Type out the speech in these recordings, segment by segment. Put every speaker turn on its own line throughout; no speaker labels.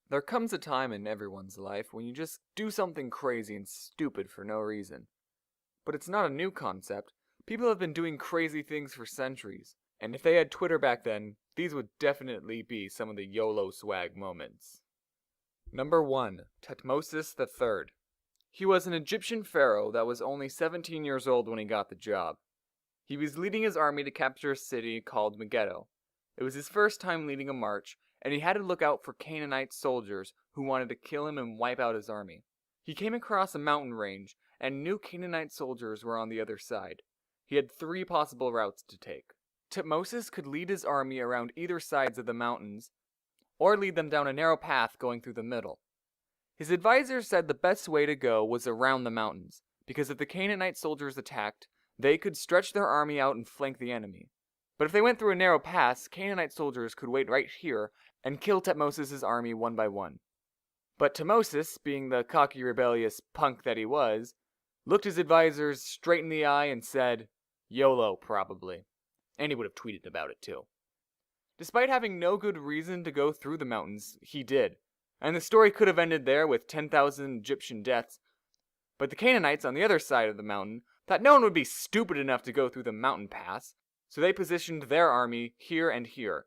There comes a time in everyone's life when you just do something crazy and stupid for no reason. But it's not a new concept. People have been doing crazy things for centuries. And if they had Twitter back then, these would definitely be some of the YOLO swag moments. Number 1. Thutmose III. He was an Egyptian pharaoh that was only 17 years old when he got the job. He was leading his army to capture a city called Megiddo. It was his first time leading a march, and he had to look out for Canaanite soldiers who wanted to kill him and wipe out his army. He came across a mountain range, and knew Canaanite soldiers were on the other side. He had 3 possible routes to take. Thutmose could lead his army around either sides of the mountains, or lead them down a narrow path going through the middle. His advisors said the best way to go was around the mountains, because if the Canaanite soldiers attacked, they could stretch their army out and flank the enemy. But if they went through a narrow pass, Canaanite soldiers could wait right here and kill Thutmose' army one by one. But Thutmose, being the cocky, rebellious punk that he was, looked his advisors straight in the eye and said, "YOLO, probably." And he would have tweeted about it too. Despite having no good reason to go through the mountains, he did. And the story could have ended there with 10,000 Egyptian deaths. But the Canaanites on the other side of the mountain thought no one would be stupid enough to go through the mountain pass, so they positioned their army here and here.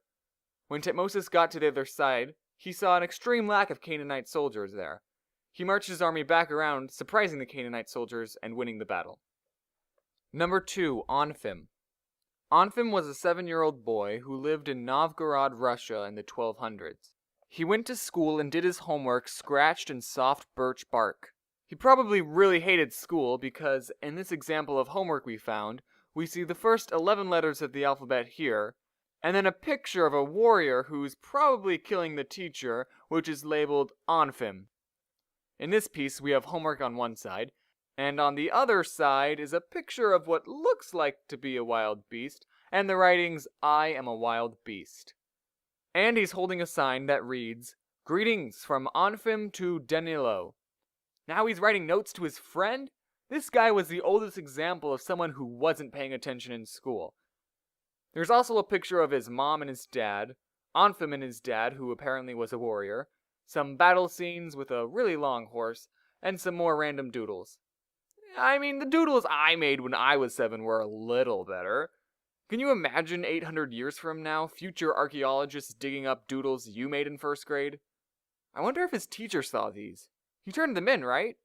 When Thutmose got to the other side, he saw an extreme lack of Canaanite soldiers there. He marched his army back around, surprising the Canaanite soldiers and winning the battle. Number 2. Onfim. Onfim was a 7-year-old boy who lived in Novgorod, Russia in the 1200s. He went to school and did his homework scratched in soft birch bark. He probably really hated school because in this example of homework we found, we see the first 11 letters of the alphabet here, and then a picture of a warrior who's probably killing the teacher, which is labeled Onfim. In this piece we have homework on one side, and on the other side is a picture of what looks like to be a wild beast, and the writings, "I am a wild beast." And he's holding a sign that reads, "Greetings from Onfim to Danilo." Now he's writing notes to his friend? This guy was the oldest example of someone who wasn't paying attention in school. There's also a picture of his mom and his dad, Onfim and his dad, who apparently was a warrior, some battle scenes with a really long horse, and some more random doodles. I mean, the doodles I made when I was 7 were a little better. Can you imagine 800 years from now, future archaeologists digging up doodles you made in 1st grade? I wonder if his teacher saw these. He turned them in, right?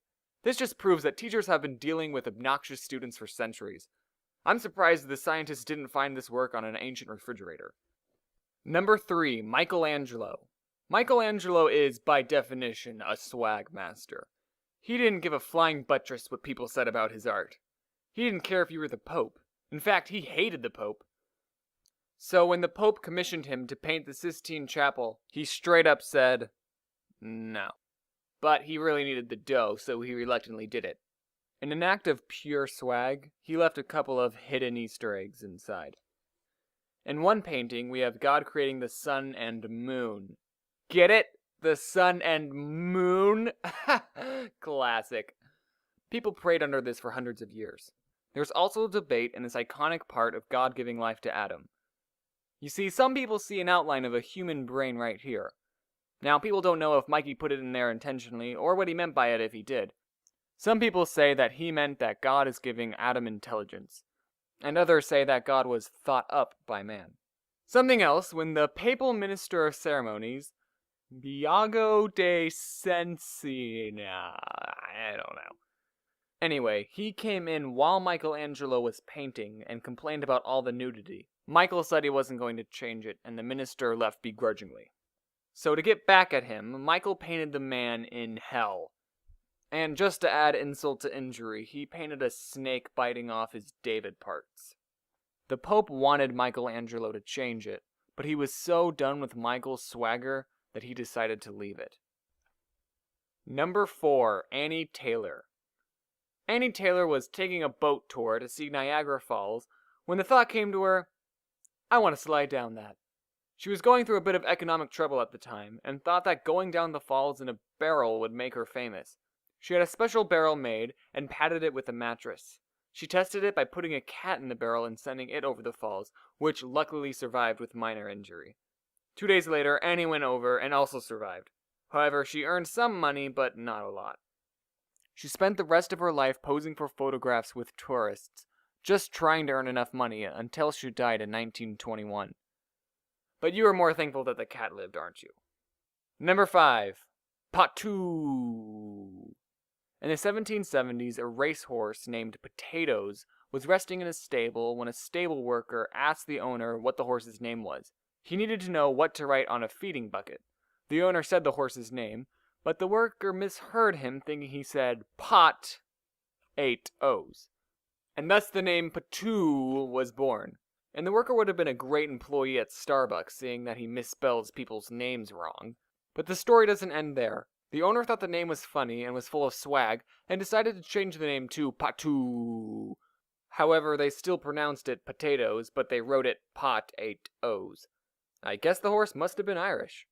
This just proves that teachers have been dealing with obnoxious students for centuries. I'm surprised the scientists didn't find this work on an ancient refrigerator. Number 3. Michelangelo. Michelangelo is, by definition, a swag master. He didn't give a flying buttress what people said about his art. He didn't care if you were the Pope. In fact, he hated the Pope. So when the Pope commissioned him to paint the Sistine Chapel, he straight up said, no. But he really needed the dough, so he reluctantly did it. In an act of pure swag, he left a couple of hidden Easter eggs inside. In one painting, we have God creating the sun and moon. Get it? The sun and moon? Classic. People prayed under this for hundreds of years. There's also a debate in this iconic part of God giving life to Adam. You see, some people see an outline of a human brain right here. Now, people don't know if Mikey put it in there intentionally, or what he meant by it if he did. Some people say that he meant that God is giving Adam intelligence, and others say that God was thought up by man. Something else, when the papal minister of ceremonies, Biago de Sensina, I don't know. Anyway, he came in while Michelangelo was painting and complained about all the nudity. Michael said he wasn't going to change it, and the minister left begrudgingly. So to get back at him, Michael painted the man in hell. And just to add insult to injury, he painted a snake biting off his David parts. The Pope wanted Michelangelo to change it, but he was so done with Michael's swagger that he decided to leave it. Number 4. Annie Taylor. Annie Taylor was taking a boat tour to see Niagara Falls when the thought came to her, I want to slide down that. She was going through a bit of economic trouble at the time, and thought that going down the falls in a barrel would make her famous. She had a special barrel made, and padded it with a mattress. She tested it by putting a cat in the barrel and sending it over the falls, which luckily survived with minor injury. 2 days later, Annie went over and also survived. However, she earned some money, but not a lot. She spent the rest of her life posing for photographs with tourists, just trying to earn enough money until she died in 1921. But you are more thankful that the cat lived, aren't you? Number 5. Patu. In the 1770s, a racehorse named Potatoes was resting in a stable when a stable worker asked the owner what the horse's name was. He needed to know what to write on a feeding bucket. The owner said the horse's name, but the worker misheard him, thinking he said pot, 8 O's. And thus the name Patu was born. And the worker would have been a great employee at Starbucks, seeing that he misspells people's names wrong. But the story doesn't end there. The owner thought the name was funny and was full of swag, and decided to change the name to Patu. However, they still pronounced it potatoes, but they wrote it pot 8 O's. I guess the horse must have been Irish.